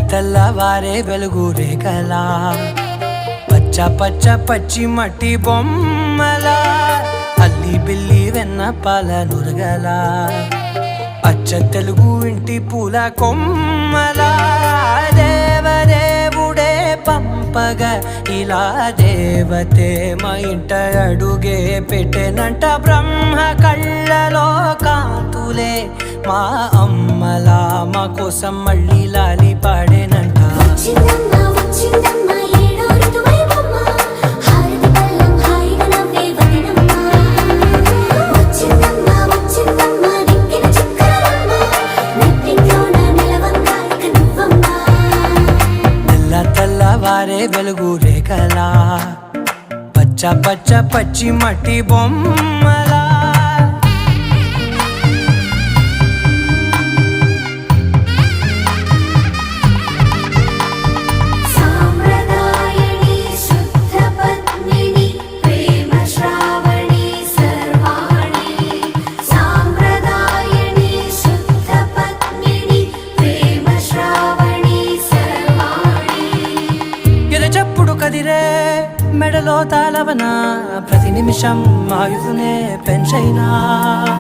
తెల్లవారే వెలుగు రేఖలా పచ్చ పచ్చ పచ్చి మట్టి బొమ్మలా అల్లి బిల్లి వెన్న పాల నురగలా అచ్చ తెలుగు ఇంటి పూల కొమ్మలా దేవదేవుడే పంపగా ఇలా దేవతే మా ఇంట అడుగే పెట్టెనంట బ్రహ్మ కళ్ళలో కాంతులే మా అమ్మలా మా కోసం మళ్ళీ లాలి పాడేనంట తెల్లవారే వెలుగు రేఖలా పచ్చ పచ్చ పచ్చి మట్టి బొమ్మలా చప్పుడు కదిరే మెడలో తాళవన ప్రతి నిమిషం ఆయుధునే పెంచైనా